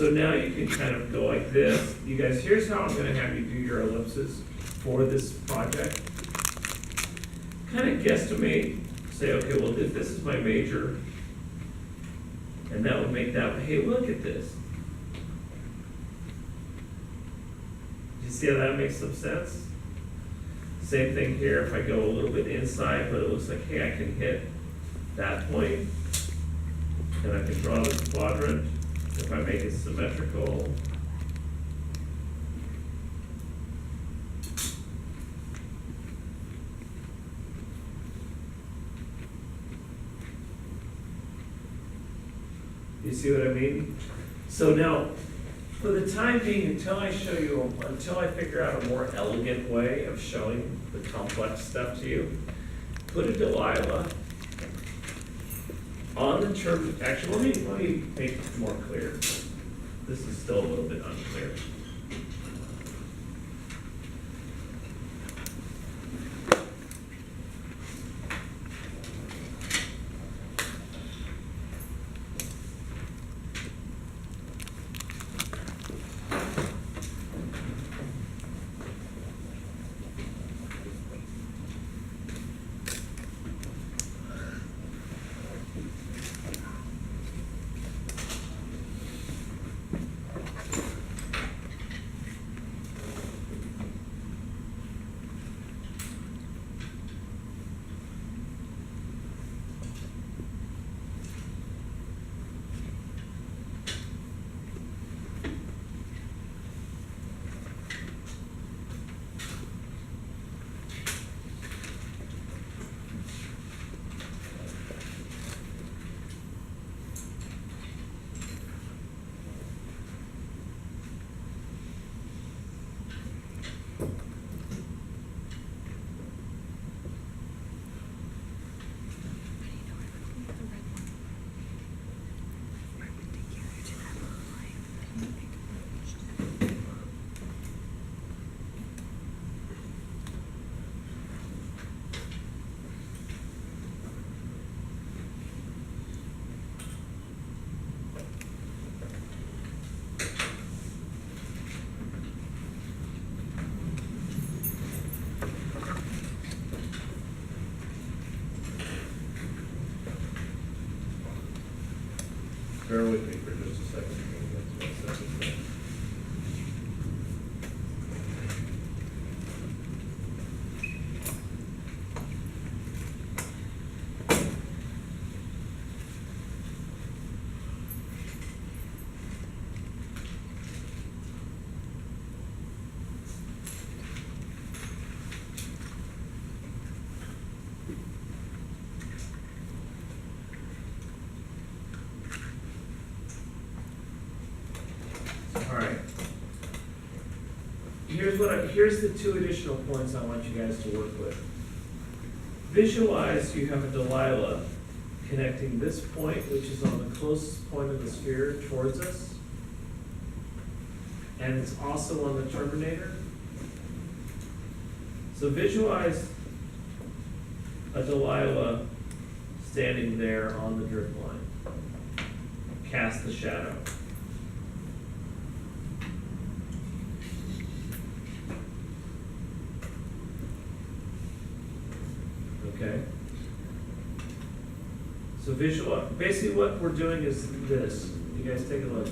So now you can kind of go like this. You guys, here's how I'm gonna have you do your ellipses for this project. Kind of guesstimate, say, okay, well, if this is my major, and that would make that, hey, look at this. You see how that makes some sense? Same thing here, if I go a little bit inside, but it looks like, hey, I can hit that point, and I can draw this quadrant, if I make it symmetrical. You see what I mean? So now, for the time being, until I show you, until I figure out a more elegant way of showing the complex stuff to you, put a Delilah on the term. Actually, let me make it more clear. This is still a little bit unclear. Bear with me for just a second. Alright. Here's the two additional points I want you guys to work with. Visualize you have a Delilah connecting this point, which is on the closest point of the sphere towards us, and it's also on the terminator. So visualize a Delilah standing there on the drip line. Cast the shadow. Okay. So basically what we're doing is this. You guys take a look.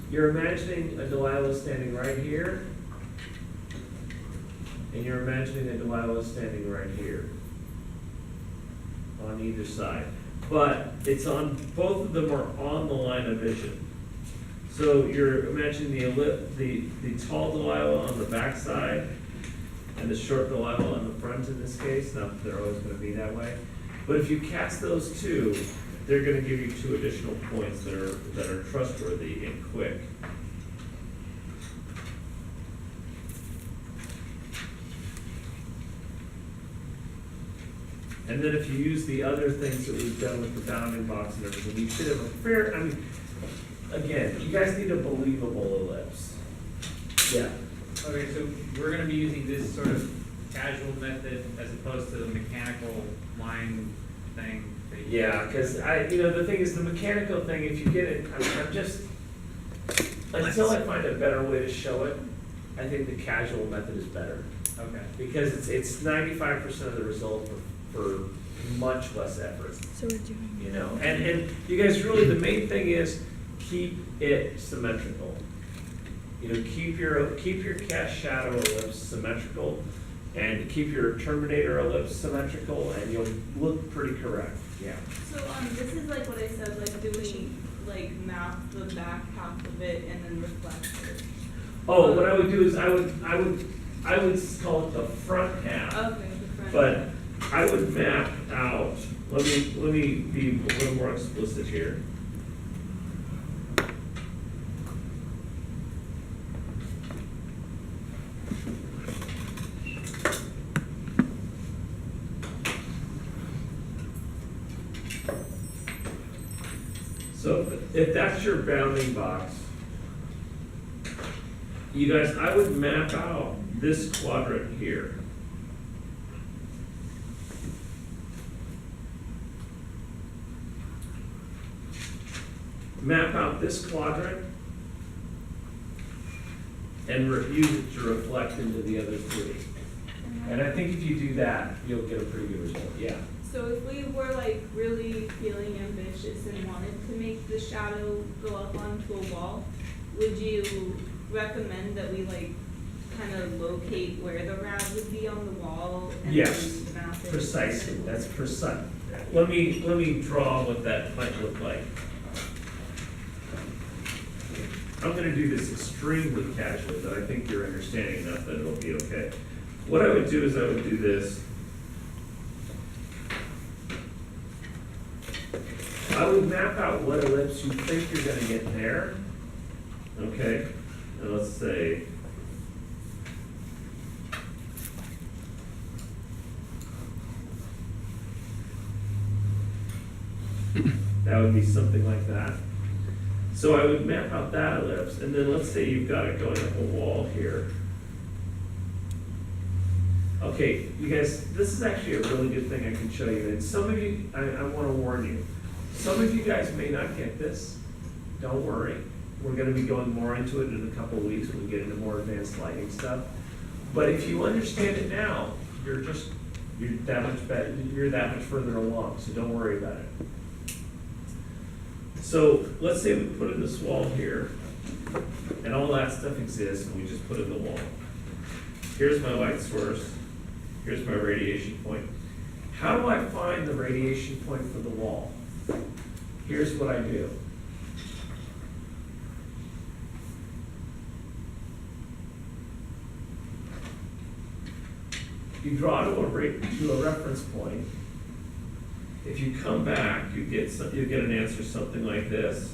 You're imagining a Delilah standing right here, and you're imagining a Delilah standing right here on either side. But it's on, both of them are on the line of vision. So you're imagining the tall Delilah on the back side, and the short Delilah on the front in this case. Not that they're always going to be that way. But if you cast those two, they're going to give you two additional points that are trustworthy and quick. And then if you use the other things that we've done with the bounding box and everything, you should have a fair, I mean, again, you guys need a believable ellipse. Yeah. Okay, so we're gonna be using this sort of casual method as opposed to the mechanical line thing. Yeah, because the thing is, the mechanical thing, if you get it, I'm just, until I find a better way to show it, I think the casual method is better. Okay. Because it's 95% of the result for much less effort, So we're doing. you know? And you guys, really, the main thing is keep it symmetrical. You know, keep your cast shadow ellipse symmetrical, and keep your terminator ellipse symmetrical, and you'll look pretty correct, yeah. So, this is like what I said, like, do we, like, map the back half of it and then reflect it? Oh, what I would do is I would call it the front half, Okay, the front. but I would map out, let me be a little more explicit here. So if that's your bounding box, you guys, I would map out this quadrant here. Map out this quadrant and use it to reflect into the other three. And I think if you do that, you'll get a pretty good result, yeah. So if we were like really feeling ambitious and wanted to make the shadow go up onto a wall, would you recommend that we like kind of locate where the rad would be on the wall? And Yes, then map it? precisely, that's precise. Let me draw what that might look like. I'm gonna do this extremely casually, but I think you're understanding enough that it'll be okay. What I would do is I would do this. I would map out what ellipse you think you're gonna get there, okay? And let's say, that would be something like that. So I would map out that ellipse, and then let's say you've got it going up a wall here. Okay, you guys, this is actually a really good thing I can show you, and some of you, I wanna warn you, some of you guys may not get this, don't worry. We're gonna be going more into it in a couple of weeks when we get into more advanced lighting stuff. But if you understand it now, you're that much better, you're that much further along, so don't worry about it. So let's say we put in this wall here, and all that stuff exists, and we just put in the wall. Here's my light source, here's my radiation point. How do I find the radiation point for the wall? Here's what I do. You draw to a reference point. If you come back, you get an answer something like this.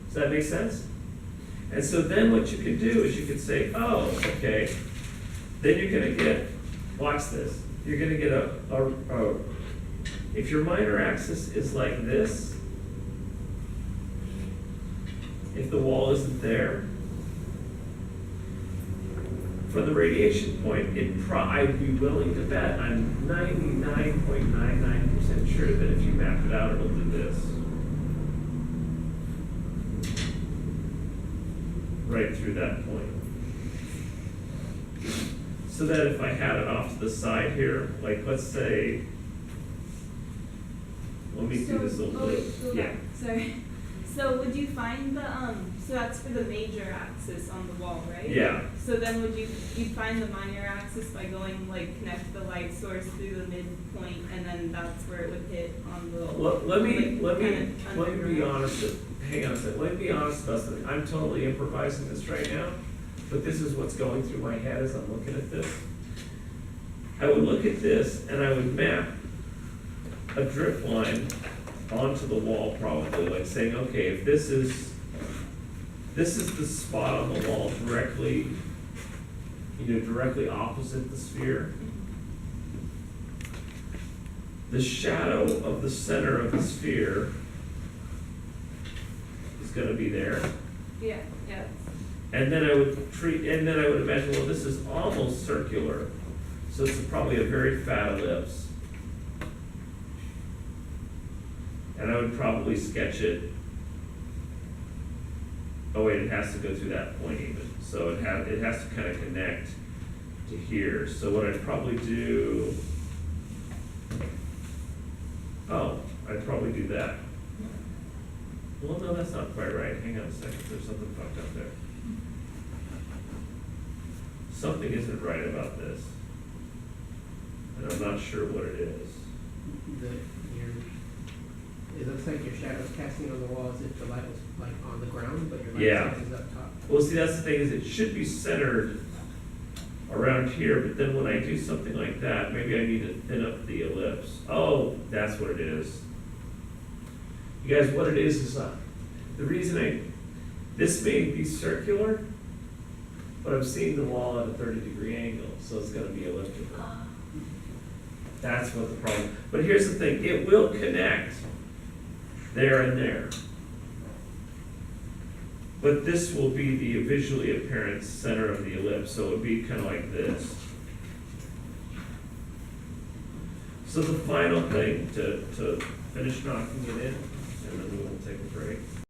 Does that make sense? And so then what you can do is you can say, oh, okay, then you're gonna get, watch this, you're gonna get if your minor axis is like this, if the wall isn't there, for the radiation point, I'd be willing to bet, I'm 99.99% sure that if you map it out, it'll do this. Right through that point. So that if I had it off to the side here, like let's say, let me do this a little bit. Yeah. Sorry. So would you find the, so that's for the major axis on the wall, right? Yeah. So then you'd find the minor axis by going, like, connect the light source through the midpoint, and then that's where it would hit on the. Let me be underground. honest, hang on a second, let me be honest about something. I'm totally improvising this right now, but this is what's going through my head as I'm looking at this. I would look at this and I would map a drip line onto the wall probably, like saying, okay, if this is the spot on the wall directly, directly opposite the sphere. The shadow of the center of the sphere is gonna be there. Yeah, yeah. And then I would imagine, well, this is almost circular. So it's probably a very fat ellipse. And I would probably sketch it. Oh wait, it has to go through that point even, so it has to kind of connect to here. So what I'd probably do, oh, I'd probably do that. Well, no, that's not quite right. Hang on a second, there's something fucked up there. Something isn't right about this. And I'm not sure what it is. It looks like your shadow's casting on the wall as if the light was like on the ground, but your Yeah. light source is up top. Well, see, that's the thing, is it should be centered around here, but then when I do something like that, maybe I need to thin up the ellipse. Oh, that's what it is. You guys, what it is the reason this may be circular, but I'm seeing the wall at a 30-degree angle, so it's gonna be elliptical. That's what the problem, but here's the thing, it will connect there and there. But this will be the visually apparent center of the ellipse, so it would be kind of like this. So the final thing to finish knocking it in, and then we'll take a break.